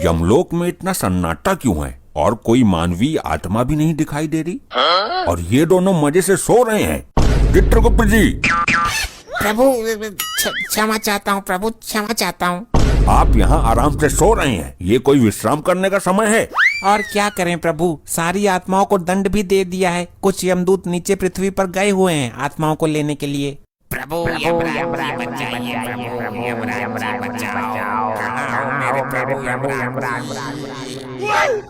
यमलोक में इतना सन्नाटा क्यों है और कोई मानवीय आत्मा भी नहीं दिखाई दे रही? और ये दोनों मजे से सो रहे हैं। चित्रगुप्त जी, प्रभु क्षमा चाहता हूँ प्रभु, क्षमा चाहता हूँ। आप यहाँ आराम से सो रहे हैं, ये कोई विश्राम करने का समय है? और क्या करें प्रभु, सारी आत्माओं को दंड भी दे दिया है। कुछ यमदूत नीचे पृथ्वी पर गए हुए हैं आत्माओं को लेने के लिए। प्रभु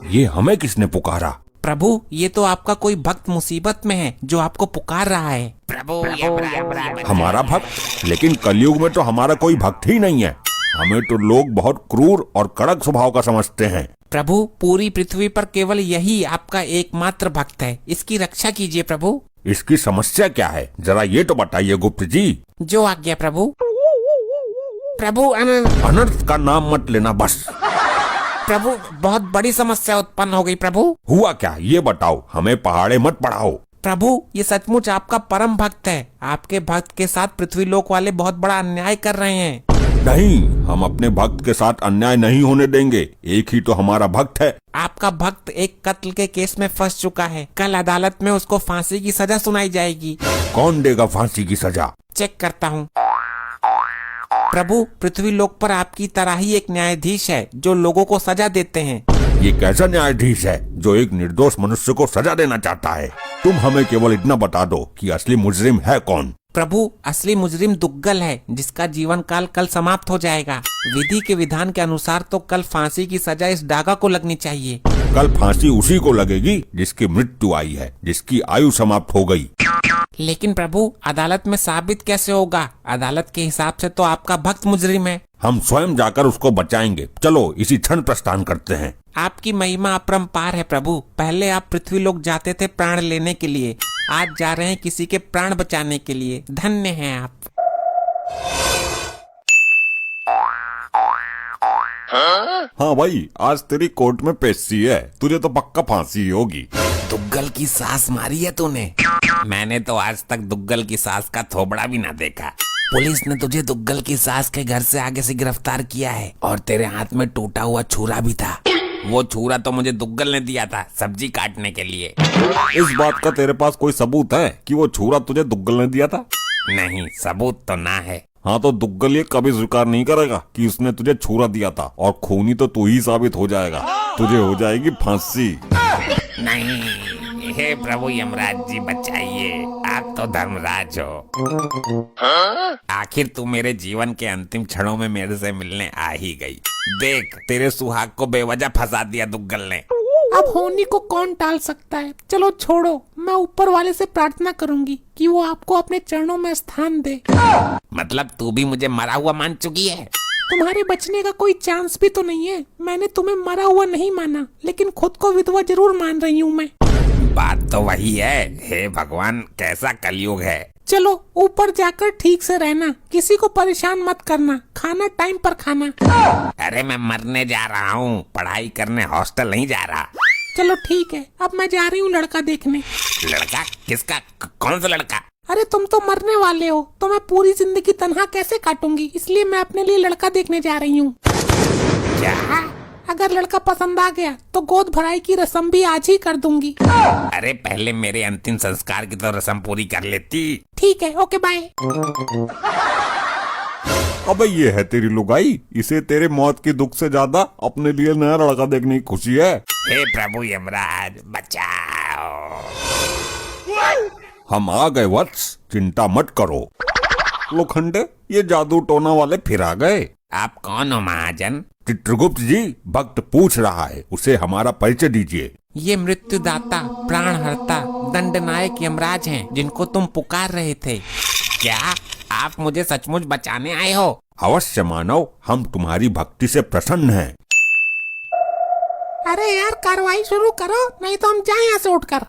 ये हमें किसने पुकारा? प्रभु, ये तो आपका कोई भक्त मुसीबत में है जो आपको पुकार रहा है। प्रभु हमारा भक्त? लेकिन कलयुग में तो हमारा कोई भक्त ही नहीं है। हमें तो लोग बहुत क्रूर और कड़क स्वभाव का समझते हैं। प्रभु, पूरी पृथ्वी पर केवल यही आपका एकमात्र भक्त है, इसकी रक्षा कीजिए प्रभु। इसकी समस्या क्या है, जरा ये तो बताइए गुप्त जी। जो आज्ञा प्रभु। प्रभु अनर्थ का नाम मत लेना बस। प्रभु, बहुत बड़ी समस्या उत्पन्न हो गई प्रभु। हुआ क्या, ये बताओ, हमें पहाड़े मत पढ़ाओ। प्रभु, ये सचमुच आपका परम भक्त है। आपके भक्त के साथ पृथ्वी लोक वाले बहुत बड़ा अन्याय कर रहे हैं। नहीं, हम अपने भक्त के साथ अन्याय नहीं होने देंगे। एक ही तो हमारा भक्त है। आपका भक्त एक कत्ल के केस में फंस चुका है। कल अदालत में उसको फांसी की सजा सुनाई जाएगी। कौन देगा फांसी की सजा? चेक करता हूँ। प्रभु, पृथ्वी लोक पर आपकी तरह ही एक न्यायाधीश है जो लोगों को सजा देते हैं। ये कैसा न्यायाधीश है जो एक निर्दोष मनुष्य को सजा देना चाहता है? तुम हमें केवल इतना बता दो कि असली मुजरिम है कौन? प्रभु, असली मुजरिम दुग्गल है जिसका जीवन काल कल समाप्त हो जाएगा। विधि के विधान के अनुसार तो कल फांसी की सजा इस डागा को लगनी चाहिए। कल फांसी उसी को लगेगी जिसकी मृत्यु आई है, जिसकी आयु समाप्त हो गई। लेकिन प्रभु, अदालत में साबित कैसे होगा? अदालत के हिसाब से तो आपका भक्त मुजरिम है। हम स्वयं जाकर उसको बचाएंगे। चलो इसी क्षण प्रस्थान करते हैं। आपकी महिमा अपरंपार है प्रभु। पहले आप पृथ्वी लोक जाते थे प्राण लेने के लिए, आज जा रहे हैं किसी के प्राण बचाने के लिए। धन्य हैं आप। हाँ भाई, आज तेरी कोर्ट में पेशी है, तुझे तो पक्का फांसी होगी। दुग्गल की सास मारी है तूने? मैंने तो आज तक दुग्गल की सास का थोबड़ा भी ना देखा। पुलिस ने तुझे दुग्गल की सास के घर से आगे से गिरफ्तार किया है और तेरे हाथ में टूटा हुआ छुरा भी था। वो छुरा तो मुझे दुग्गल ने दिया था सब्जी काटने के लिए। इस बात का तेरे पास कोई सबूत है कि वो छुरा तुझे दुग्गल ने दिया था? नहीं, सबूत तो ना है। हाँ तो दुग्गल ये कभी स्वीकार नहीं करेगा कि उसने तुझे छुरा दिया था, और खूनी तो तू ही साबित हो जाएगा। तुझे हो जाएगी फांसी। नहीं, हे प्रभु यमराज जी बचाइए, आप तो धर्मराज हो। आखिर तू मेरे जीवन के अंतिम क्षणों में मेरे से मिलने आ ही गई। देख, तेरे सुहाग को बेवजह फंसा दिया दुग्गल ने। अब होनी को कौन टाल सकता है? चलो छोड़ो, मैं ऊपर वाले से प्रार्थना करूंगी कि वो आपको अपने चरणों में स्थान दे। मतलब तू भी मुझे मरा हुआ मान चुकी है? तुम्हारे बचने का कोई चांस भी तो नहीं है। मैंने तुम्हें मरा हुआ नहीं माना, लेकिन खुद को विधवा जरूर मान रही हूँ मैं। बात तो वही है। हे भगवान, कैसा कलयुग है। चलो ऊपर जाकर ठीक से रहना, किसी को परेशान मत करना, खाना टाइम पर खाना। अरे मैं मरने जा रहा हूँ, पढ़ाई करने हॉस्टल नहीं जा रहा। चलो ठीक है, अब मैं जा रही हूँ लड़का देखने। लड़का? किसका? कौन सा लड़का? अरे तुम तो मरने वाले हो, तो मैं पूरी जिंदगी तन्हा कैसे काटूंगी, इसलिए मैं अपने लिए लड़का देखने जा रही हूँ। क्या? अगर लड़का पसंद आ गया तो गोद भराई की रस्म भी आज ही कर दूंगी। अरे पहले मेरे अंतिम संस्कार की तो रस्म पूरी कर लेती। ठीक है, ओके बाय। अबे ये है तेरी लुगाई, इसे तेरे मौत की दुख से ज्यादा अपने लिए नया लड़का देखने की खुशी है। हे प्रभु यमराज बचाओ। हम आ गए वत्स, चिंता मत करो। लोखंडे, ये जादू टोना वाले फिर आ गए। आप कौन हो महाजन? चित्रगुप्त जी, भक्त पूछ रहा है, उसे हमारा परिचय दीजिए। ये मृत्युदाता, प्राणहर्ता, दंडनायक यमराज हैं जिनको तुम पुकार रहे थे। क्या आप मुझे सचमुच बचाने आए हो? अवश्य मानव, हम तुम्हारी भक्ति से प्रसन्न हैं। अरे यार, कार्रवाई शुरू करो, नहीं तो हम जाएं यहाँ से उठकर।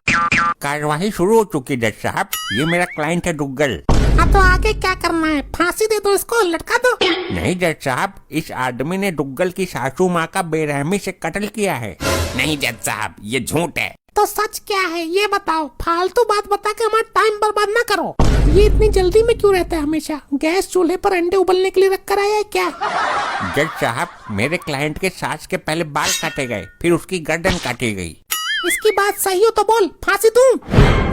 कार्यवाही शुरू हो चुकी जज साहब, ये मेरा क्लाइंट है दुग्गल। हाँ तो आगे क्या करना है? फांसी दे दो इसको, लटका दो। नहीं जज साहब, इस आदमी ने दुग्गल की सासू माँ का बेरहमी से कत्ल किया है। नहीं जज साहब, ये झूठ है। तो सच क्या है ये बताओ, फालतू बात बता के हमारा टाइम बर्बाद ना करो। ये इतनी जल्दी में क्यों रहता है हमेशा? गैस चूल्हे पर अंडे उबलने के लिए रख कर आया है क्या? जज साहब, मेरे क्लाइंट के सास के पहले बाल काटे गए, फिर उसकी गर्दन काटी गई। इसकी बात सही हो तो बोल, फांसी दूं?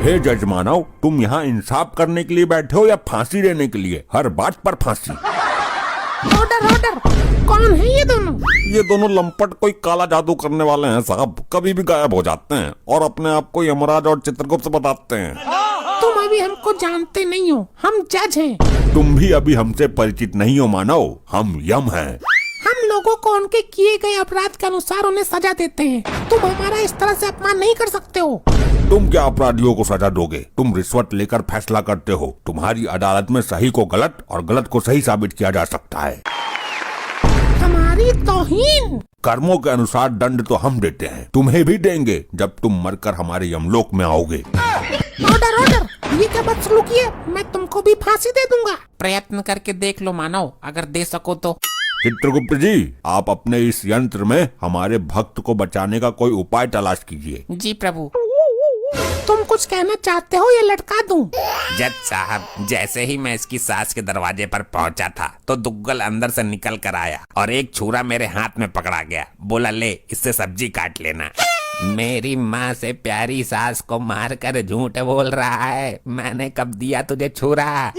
हे जज मानव, तुम यहाँ इंसाफ करने के लिए बैठे हो या फांसी देने के लिए? हर बात पर फांसी। Order order. कौन है ये दोनों? ये दोनों लंपट कोई काला जादू करने वाले हैं साहब, कभी भी गायब हो जाते हैं और अपने आप को यमराज और चित्रगुप्त बताते हैं। तुम अभी हमको जानते नहीं हो, हम जज हैं। तुम भी अभी हमसे परिचित नहीं हो मानव, हम यम हैं। हम लोगों को उनके किए गए अपराध के अनुसार उन्हें सजा देते हैं। तुम हमारा इस तरह से अपमान नहीं कर सकते हो। तुम क्या अपराधियों को सजा दोगे? तुम रिश्वत लेकर फैसला करते हो। तुम्हारी अदालत में सही को गलत और गलत को सही साबित किया जा सकता है। हमारी तौहीन। कर्मों के अनुसार दंड तो हम देते हैं, तुम्हें भी देंगे जब तुम मरकर हमारे यमलोक में आओगे। Order order. ये क्या बदसलूकी है? मैं तुमको भी फांसी दे दूंगा। प्रयत्न करके देख लो मानव, अगर दे सको तो। चित्रगुप्त जी, आप अपने इस यंत्र में हमारे भक्त को बचाने का कोई उपाय तलाश कीजिए। जी प्रभु। तुम कुछ कहना चाहते हो या लटका दूं? जज साहब, जैसे ही मैं इसकी सास के दरवाजे पर पहुंचा था तो दुग्गल अंदर से निकल कर आया और एक छुरा मेरे हाथ में पकड़ा गया। बोला, ले इससे सब्जी काट लेना। मेरी माँ से प्यारी सास को मारकर झूठ बोल रहा है। मैंने कब दिया तुझे छुरा?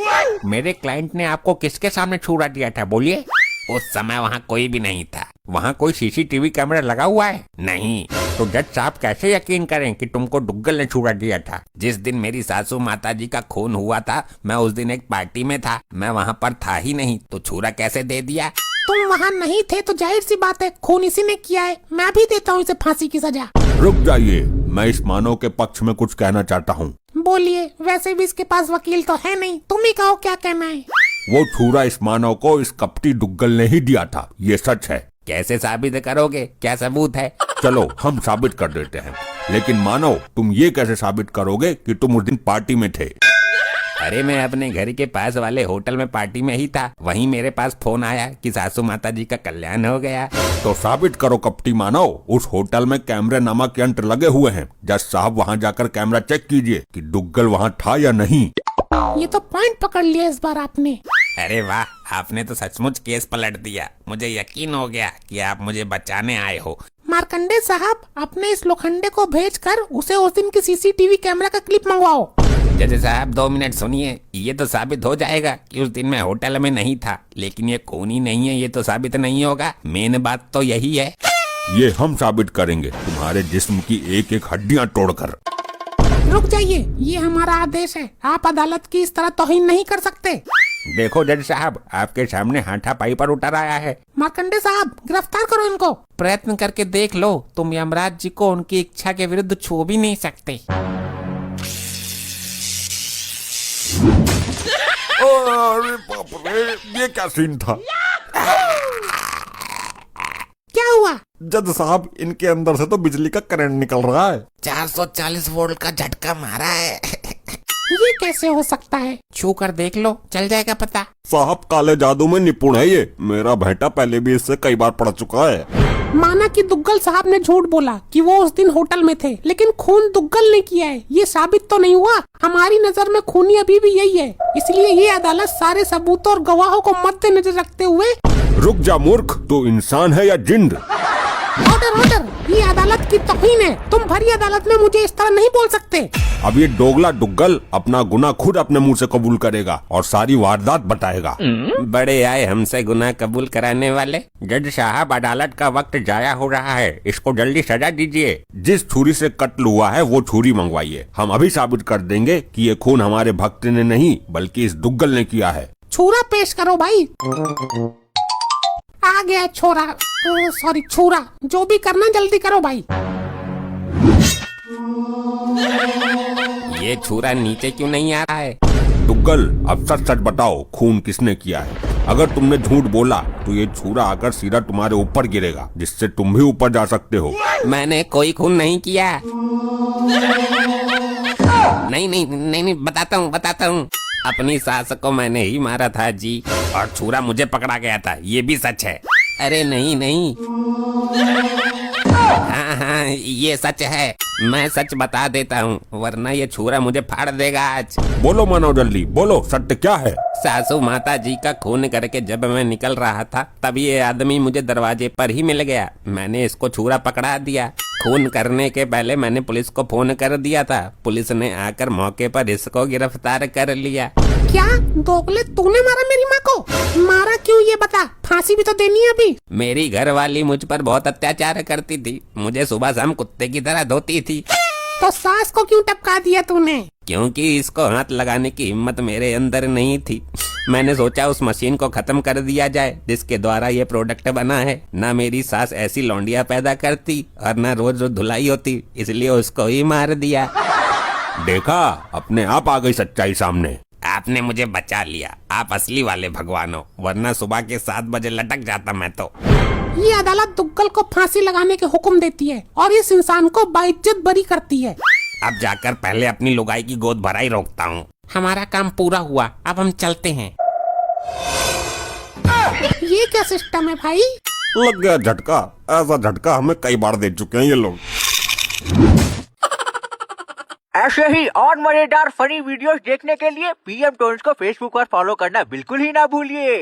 मेरे क्लाइंट ने आपको किसके सामने छुरा दिया था, बोलिए? उस समय वहाँ कोई भी नहीं था। वहाँ कोई सीसीटीवी कैमरा लगा हुआ है? नहीं। तो जज साहब कैसे यकीन करें कि तुमको दुग्गल ने छुरा दिया था? जिस दिन मेरी सासू माता जी का खून हुआ था, मैं उस दिन एक पार्टी में था, मैं वहाँ पर था ही नहीं, तो छुरा कैसे दे दिया? तुम वहाँ नहीं थे तो जाहिर सी बात है खून इसी ने किया है। मैं भी देता हूँ इसे फांसी की सजा। रुक जाइए, मैं इस मानव के पक्ष में कुछ कहना चाहता हूँ। बोलिए। वैसे भी इसके पास वकील तो है नहीं, तुम ही कहो क्या कहना है। वो छुरा इस मानव को इस कपटी दुग्गल ने ही दिया था, ये सच है। कैसे साबित करोगे? क्या सबूत है? चलो हम साबित कर देते हैं, लेकिन मानव तुम ये कैसे साबित करोगे कि तुम उस दिन पार्टी में थे? अरे मैं अपने घर के पास वाले होटल में पार्टी में ही था। वहीं मेरे पास फोन आया कि सासू माता जी का कल्याण हो गया। तो साबित करो कपटी मानव, उस होटल में कैमरे नामक यंत्र लगे हुए हैं। जज साहब वहाँ जाकर कैमरा चेक कीजिए कि दुग्गल वहाँ था या नहीं। ये तो पॉइंट पकड़ लिया इस बार आपने। अरे वाह, आपने तो सचमुच केस पलट दिया। मुझे यकीन हो गया कि आप मुझे बचाने आए हो। मार्कंडे साहब, अपने इस लोखंडे को भेजकर उसे उस दिन की सीसीटीवी कैमरा का क्लिप मंगवाओ। जज साहब 2 मिनट सुनिए। ये तो साबित हो जाएगा कि उस दिन मैं होटल में नहीं था, लेकिन ये खून ही नहीं है, ये तो साबित नहीं होगा। मेन बात तो यही है। ये हम साबित करेंगे, तुम्हारे जिस्म की एक एक हड्डियाँ तोड़कर। रुक जाइए, ये हमारा आदेश है। आप अदालत की इस तरह तौहीन नहीं कर सकते। देखो जज साहब, आपके सामने हाथापाई पर उतर आया है। मार्कंडे साहब, गिरफ्तार करो इनको। प्रयत्न करके देख लो, तुम यमराज जी को उनकी इच्छा के विरुद्ध छू भी नहीं सकते। अरे बाप रे, ये क्या सीन था? क्या हुआ? जज साहब, इनके अंदर से तो बिजली का करंट निकल रहा है। 440 वोल्ट का झटका मारा है। ये कैसे हो सकता है? छू कर देख लो, चल जाएगा पता। साहब काले जादू में निपुण है ये। मेरा बेटा पहले भी इससे कई बार पड़ चुका है। माना कि दुग्गल साहब ने झूठ बोला कि वो उस दिन होटल में थे, लेकिन खून दुग्गल ने किया है, ये साबित तो नहीं हुआ। हमारी नजर में खूनी अभी भी यही है, इसलिए ये अदालत सारे सबूतों और गवाहों को मद्देनजर रखते हुए। रुक जा मूर्ख, तू इंसान है या जिंद? Order order. ये अदालत की तौहीन है। तुम भरी अदालत में मुझे इस तरह नहीं बोल सकते। अब ये दोगला दुग्गल अपना गुनाह खुद अपने मुंह से कबूल करेगा और सारी वारदात बताएगा। बड़े आए हमसे गुनाह कबूल कराने वाले। जज साहब, अदालत का वक्त जाया हो रहा है, इसको जल्दी सजा दीजिए। जिस छुरी से कत्ल हुआ है वो छुरी मंगवाइए। हम अभी साबित कर देंगे कि ये खून हमारे भक्त ने नहीं बल्कि इस दुग्गल ने किया है। छुरा पेश करो भाई। आ गया छोरा, सॉरी छुरा। जो भी करना जल्दी करो भाई। ये छुरा नीचे क्यों नहीं आ रहा है? दुग्गल, अब सच सच बताओ, खून किसने किया है? अगर तुमने झूठ बोला तो ये छुरा आकर सीधा तुम्हारे ऊपर गिरेगा, जिससे तुम भी ऊपर जा सकते हो। मैंने कोई खून नहीं किया। नहीं, बताता हूँ। अपनी सास को मैंने ही मारा था जी, और छुरा मुझे पकड़ा गया था, ये भी सच है। अरे नहीं। हाँ, ये सच है, मैं सच बता देता हूँ, वरना ये छुरा मुझे फाड़ देगा आज। बोलो मानव जल्दी बोलो, सत्य क्या है? सासू माता जी का खून करके जब मैं निकल रहा था तब ये आदमी मुझे दरवाजे पर ही मिल गया। मैंने इसको छुरा पकड़ा दिया। खून करने के पहले मैंने पुलिस को फोन कर दिया था। पुलिस ने आकर मौके पर इसको गिरफ्तार कर लिया। क्या दोगले, तूने मारा मेरी माँ को? मारा क्यों ये बता, फांसी भी तो देनी है अभी। मेरी घरवाली मुझ पर बहुत अत्याचार करती थी, मुझे सुबह शाम कुत्ते की तरह धोती थी। तो सास को क्यों टपका दिया तूने? क्योंकि इसको हाथ लगाने की हिम्मत मेरे अंदर नहीं थी। मैंने सोचा उस मशीन को खत्म कर दिया जाए जिसके द्वारा ये प्रोडक्ट बना है। ना मेरी सास ऐसी लौंडिया पैदा करती और ना रोज रोज धुलाई होती, इसलिए उसको ही मार दिया। देखा, अपने आप आ गई सच्चाई सामने। आपने मुझे बचा लिया, आप असली वाले भगवान हो, वरना सुबह के 7 बजे लटक जाता मैं तो। ये अदालत दुग्गल को फांसी लगाने के हुक्म देती है और इस इंसान को बाइज्जत बरी करती है। अब जाकर पहले अपनी लुगाई की गोद भराई रोकता हूँ। हमारा काम पूरा हुआ, अब हम चलते हैं। ये क्या सिस्टम है भाई? लग गया झटका। ऐसा झटका हमें कई बार दे चुके हैं ये लोग। ऐसे ही और मजेदार फनी वीडियोस देखने के लिए पीएम टोन्स को फेसबुक पर फॉलो करना बिल्कुल ही ना भूलिए।